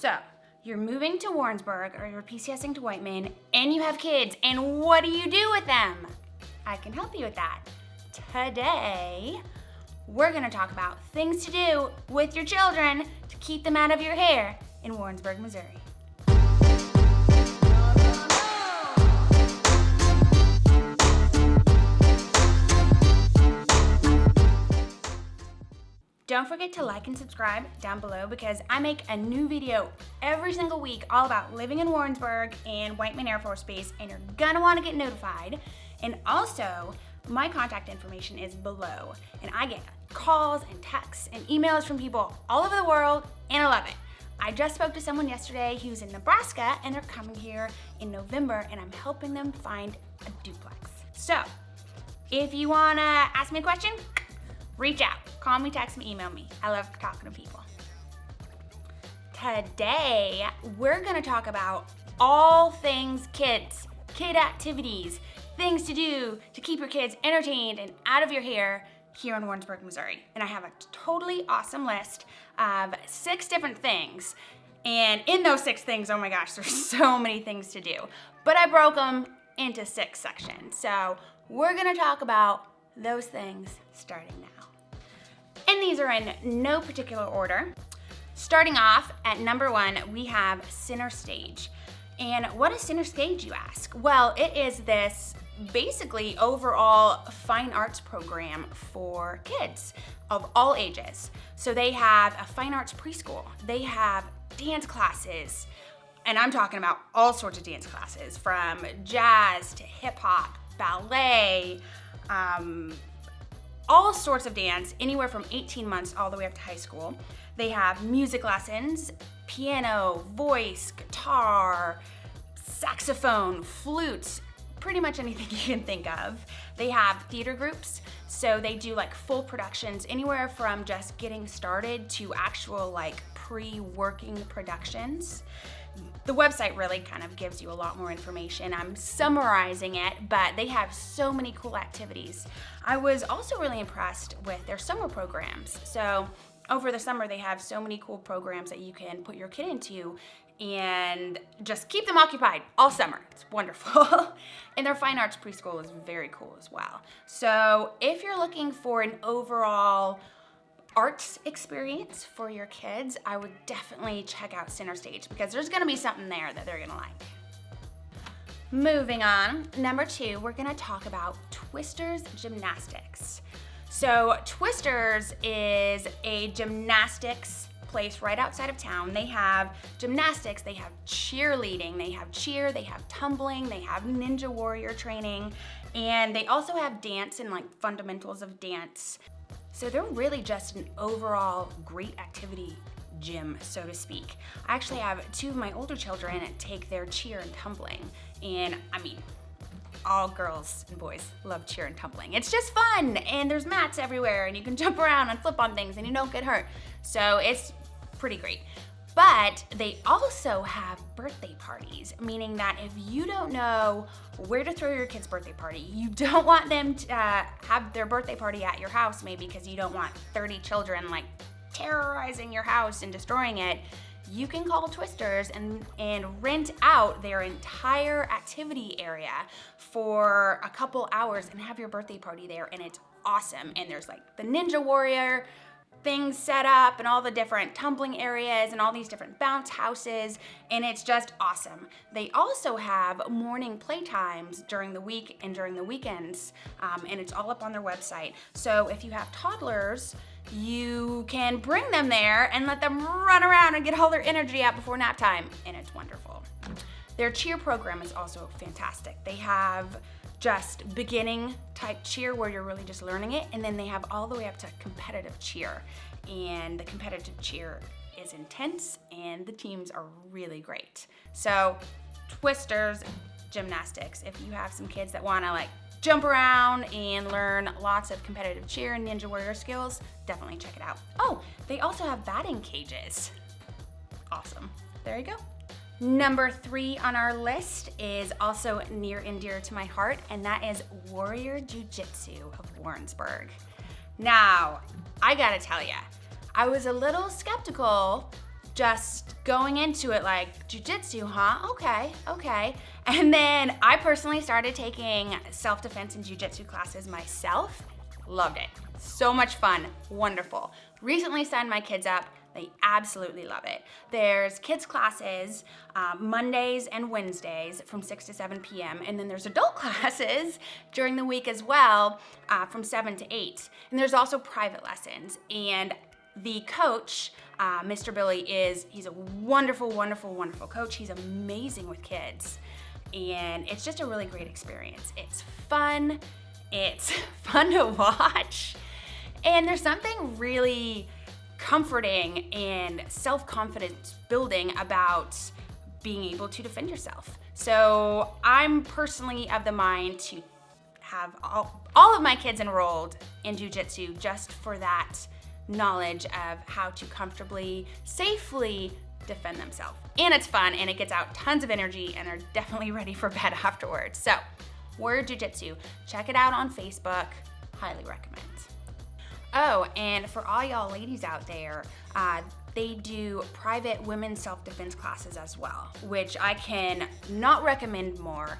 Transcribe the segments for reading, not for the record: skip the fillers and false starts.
So, you're moving to Warrensburg or you're PCS'ing to Whiteman and you have kids, and what do you do with them? I can help you with that. Today, we're gonna talk about things to do with your children to keep them out of your hair in Warrensburg, Missouri. Don't forget to like and subscribe down below because I make a new video every single week all about living in Warrensburg and Whiteman Air Force Base, and you're gonna wanna get notified. And also, my contact information is below, and I get calls and texts and emails from people all over the world, and I love it. I just spoke to someone yesterday who's in Nebraska, and they're coming here in November, and I'm helping them find a duplex. So, if you wanna ask me a question, reach out. Call me, text me, email me. I love talking to people. Today, we're gonna talk about all things kids, kid activities, things to do to keep your kids entertained and out of your hair here in Warrensburg, Missouri. And I have a totally awesome list of 6 different things. And in those 6 things, oh my gosh, there's so many things to do. But I broke them into 6 sections. So we're gonna talk about those things starting now. And these are in no particular order. Starting off at number 1, we have center stage. And what is center stage, you ask? Well, it is this basically overall fine arts program for kids of all ages. So they have a fine arts preschool, they have dance classes, and I'm talking about all sorts of dance classes from jazz to hip hop, ballet, all sorts of dance, anywhere from 18 months all the way up to high school. They have music lessons, piano, voice, guitar, saxophone, flutes, pretty much anything you can think of. They have theater groups, so they do like full productions, anywhere from just getting started to actual like pre-working productions. The website really kind of gives you a lot more information. I'm summarizing it, but they have so many cool activities. I was also really impressed with their summer programs. So over the summer, they have so many cool programs that you can put your kid into and just keep them occupied all summer. It's wonderful. And their fine arts preschool is very cool as well. So if you're looking for an overall arts experience for your kids, I would definitely check out Center Stage because there's gonna be something there that they're gonna like. Moving on, number 2, we're gonna talk about Twisters Gymnastics. So Twisters is a gymnastics place right outside of town. They have gymnastics, they have cheerleading, they have cheer, they have tumbling, they have ninja warrior training, and they also have dance and like fundamentals of dance. So they're really just an overall great activity gym, so to speak. I actually have 2 of my older children take their cheer and tumbling, and I mean, all girls and boys love cheer and tumbling. It's just fun, and there's mats everywhere, and you can jump around and flip on things, and you don't get hurt. So it's pretty great. But they also have birthday parties, meaning that if you don't know where to throw your kid's birthday party, you don't want them to have their birthday party at your house maybe because you don't want 30 children like terrorizing your house and destroying it, you can call Twisters and rent out their entire activity area for a couple hours and have your birthday party there, and it's awesome. And there's like the Ninja Warrior things set up and all the different tumbling areas and all these different bounce houses, and it's just awesome. They also have morning playtimes during the week and during the weekends, and it's all up on their website. So if you have toddlers, you can bring them there and let them run around and get all their energy out before nap time, and it's wonderful. Their cheer program is also fantastic. They have just beginning type cheer where you're really just learning it, and then they have all the way up to competitive cheer, and the competitive cheer is intense and the teams are really great. So Twisters Gymnastics, if you have some kids that want to like jump around and learn lots of competitive cheer and ninja warrior skills, definitely check it out. Oh, they also have batting cages. Awesome. There you go. Number 3 on our list is also near and dear to my heart, and that is Warrior Jujitsu of Warrensburg. Now, I gotta tell ya, I was a little skeptical just going into it like, jujitsu, huh? Okay. And then I personally started taking self-defense and jujitsu classes myself. Loved it. So much fun, wonderful. Recently signed my kids up. They absolutely love it. There's kids classes Mondays and Wednesdays from 6 to 7 p.m. And then there's adult classes during the week as well from 7 to 8. And there's also private lessons. And the coach, Mr. Billy, he's a wonderful, wonderful, wonderful coach. He's amazing with kids. And it's just a really great experience. It's fun to watch. And there's something really comforting and self-confidence building about being able to defend yourself. So I'm personally of the mind to have all of my kids enrolled in jiu-jitsu just for that knowledge of how to comfortably, safely defend themselves. And it's fun and it gets out tons of energy and they're definitely ready for bed afterwards. So Warrior Jujitsu, check it out on Facebook, highly recommend. Oh, and for all y'all ladies out there, they do private women's self-defense classes as well, which I can not recommend more.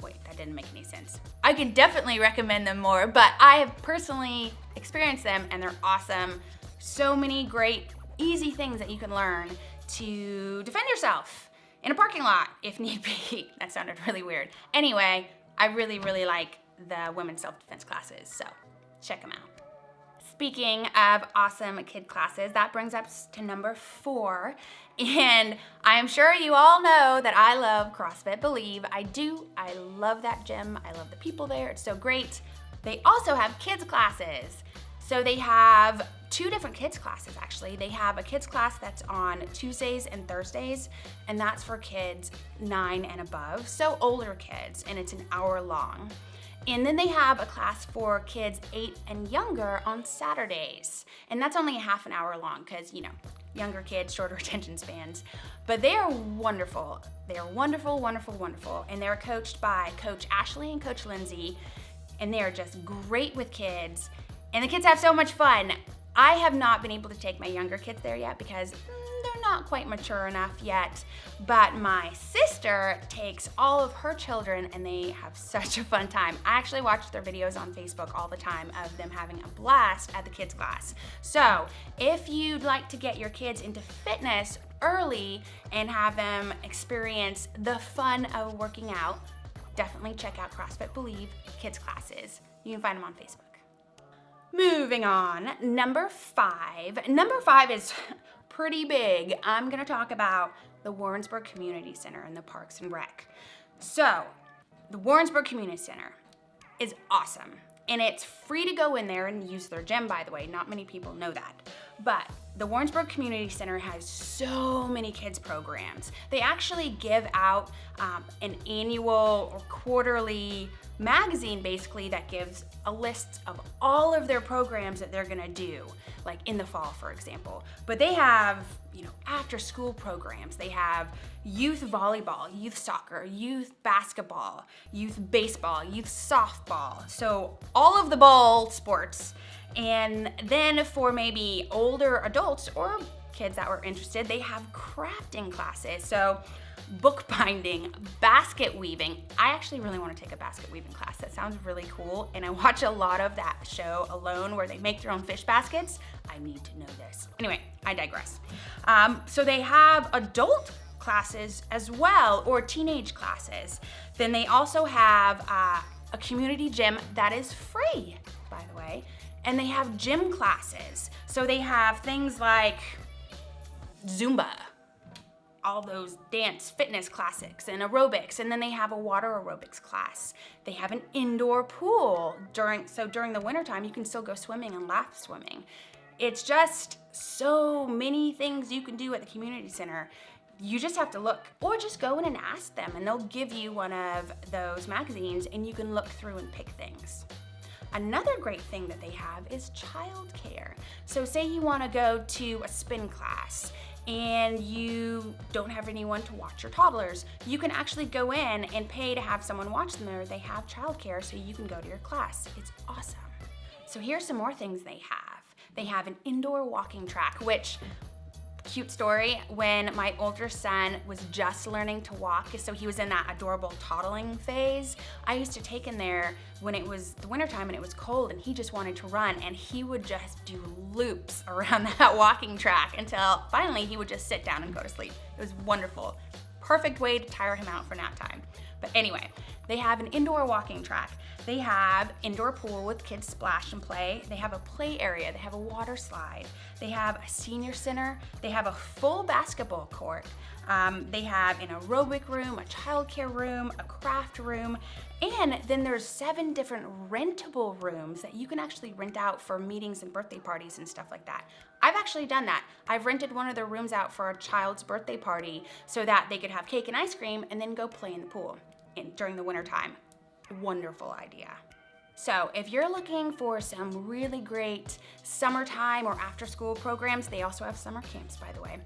Wait, that didn't make any sense. I can definitely recommend them more, but I have personally experienced them and they're awesome. So many great, easy things that you can learn to defend yourself in a parking lot if need be. That sounded really weird. Anyway, I really, really like the women's self-defense classes, so check them out. Speaking of awesome kid classes, that brings us to number 4. And I'm sure you all know that I love CrossFit Believe. I do. I love that gym. I love the people there. It's so great. They also have kids classes. So they have 2 different kids classes actually. They have a kids class that's on Tuesdays and Thursdays, and that's for kids 9 and above, so older kids, and it's an hour long. And then they have a class for kids 8 and younger on Saturdays. And that's only a half an hour long because, you know, younger kids, shorter attention spans. But they are wonderful. They are wonderful, wonderful, wonderful. And they're coached by Coach Ashley and Coach Lindsay. And they are just great with kids. And the kids have so much fun. I have not been able to take my younger kids there yet because they're not quite mature enough yet. But my sister takes all of her children and they have such a fun time. I actually watch their videos on Facebook all the time of them having a blast at the kids class. So if you'd like to get your kids into fitness early and have them experience the fun of working out, definitely check out CrossFit Believe kids classes. You can find them on Facebook. Moving on, number 5. Number 5 is pretty big. I'm gonna talk about the Warrensburg Community Center and the Parks and Rec. So, the Warrensburg Community Center is awesome. And it's free to go in there and use their gym, by the way. Not many people know that. But the Warrensburg Community Center has so many kids programs. They actually give out an annual or quarterly magazine basically that gives a list of all of their programs that they're gonna do, like in the fall, for example. But they have, you know, after school programs. They have youth volleyball, youth soccer, youth basketball, youth baseball, youth softball. So all of the ball sports. And then for maybe older adults or kids that were interested, they have crafting classes. So bookbinding, basket weaving. I actually really want to take a basket weaving class. That sounds really cool. And I watch a lot of that show Alone where they make their own fish baskets. I need to know this. Anyway, I digress. So they have adult classes as well, or teenage classes. Then they also have a community gym that is free, by the way. And they have gym classes. So they have things like Zumba, all those dance fitness classics and aerobics, and then they have a water aerobics class. They have an indoor pool during the wintertime you can still go swimming and lap swimming. It's just so many things you can do at the community center. You just have to look, or just go in and ask them and they'll give you one of those magazines and you can look through and pick things. Another great thing that they have is childcare. So say you want to go to a spin class and you don't have anyone to watch your toddlers, you can actually go in and pay to have someone watch them there. They have childcare so you can go to your class. It's awesome. So here's some more things they have. They have an indoor walking track, which cute story. When my older son was just learning to walk, so he was in that adorable toddling phase, I used to take him there when it was the wintertime and it was cold and he just wanted to run, and he would just do loops around that walking track until finally he would just sit down and go to sleep. It was wonderful. Perfect way to tire him out for nap time. But anyway, they have an indoor walking track. They have indoor pool with kids splash and play. They have a play area. They have a water slide. They have a senior center. They have a full basketball court. They have an aerobic room, a childcare room, a craft room, and then there's 7 different rentable rooms that you can actually rent out for meetings and birthday parties and stuff like that. I've actually done that. I've rented one of their rooms out for a child's birthday party so that they could have cake and ice cream and then go play in the pool during the winter time. Wonderful idea. So if you're looking for some really great summertime or after school programs, they also have summer camps, by the way.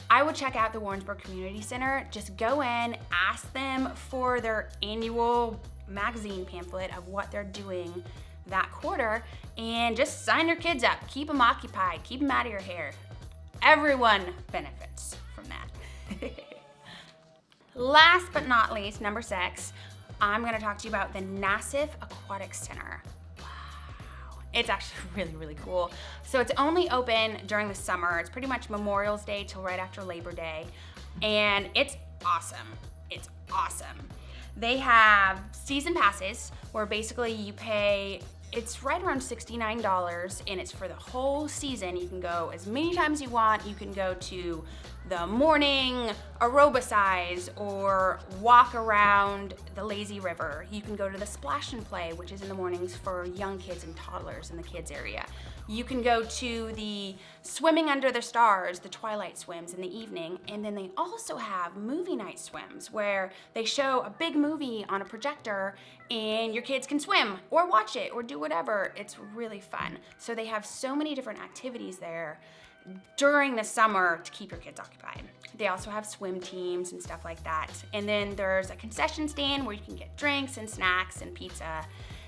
I would check out the Warrensburg Community Center. Just go in, ask them for their annual magazine pamphlet of what they're doing that quarter, and just sign your kids up. Keep them occupied, keep them out of your hair. Everyone benefits from that. Last but not least, number 6, I'm gonna talk to you about the Nassif Aquatic Center. Wow, it's actually really, really cool. So it's only open during the summer. It's pretty much Memorial's Day till right after Labor Day. And it's awesome, it's awesome. They have season passes where basically you pay, it's right around $69 and it's for the whole season. You can go as many times you want. You can go to the morning aerobicize or walk around the lazy river. You can go to the splash and play, which is in the mornings for young kids and toddlers in the kids area. You can go to the swimming under the stars, the twilight swims in the evening, and then they also have movie night swims where they show a big movie on a projector and your kids can swim or watch it or do whatever. It's really fun. So they have so many different activities there during the summer to keep your kids occupied. They also have swim teams and stuff like that. And then there's a concession stand where you can get drinks and snacks and pizza.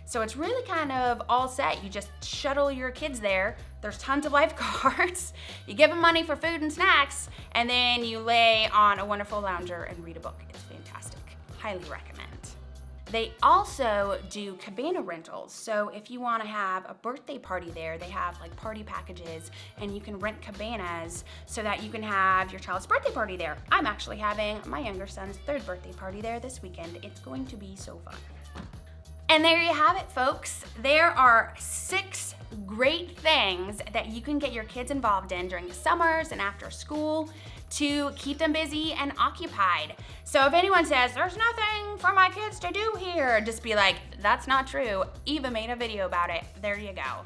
So it's really kind of all set. You just shuttle your kids there. There's tons of lifeguards. You give them money for food and snacks, and then you lay on a wonderful lounger and read a book. It's fantastic. Highly recommend. They also do cabana rentals. So if you want to have a birthday party there, they have like party packages and you can rent cabanas so that you can have your child's birthday party there. I'm actually having my younger son's 3rd birthday party there this weekend. It's going to be so fun. And there you have it, folks. There are 6 great things that you can get your kids involved in during the summers and after school to keep them busy and occupied. So if anyone says, there's nothing for my kids to do here, just be like, that's not true. Eva made a video about it. There you go.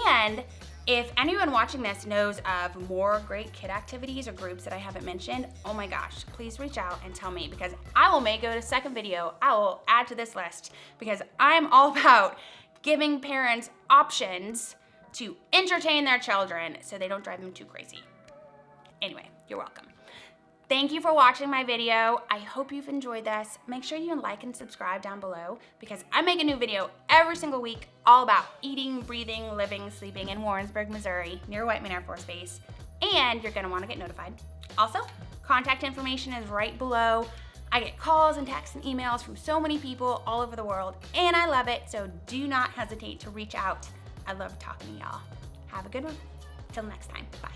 And if anyone watching this knows of more great kid activities or groups that I haven't mentioned, oh my gosh, please reach out and tell me, because I will make a second video. I will add to this list because I'm all about giving parents options to entertain their children so they don't drive them too crazy. Anyway, you're welcome. Thank you for watching my video. I hope you've enjoyed this. Make sure you like and subscribe down below because I make a new video every single week all about eating, breathing, living, sleeping in Warrensburg, Missouri, near Whiteman Air Force Base, and you're gonna wanna get notified. Also, contact information is right below. I get calls and texts and emails from so many people all over the world, and I love it, so do not hesitate to reach out. I love talking to y'all. Have a good one. Till next time, bye.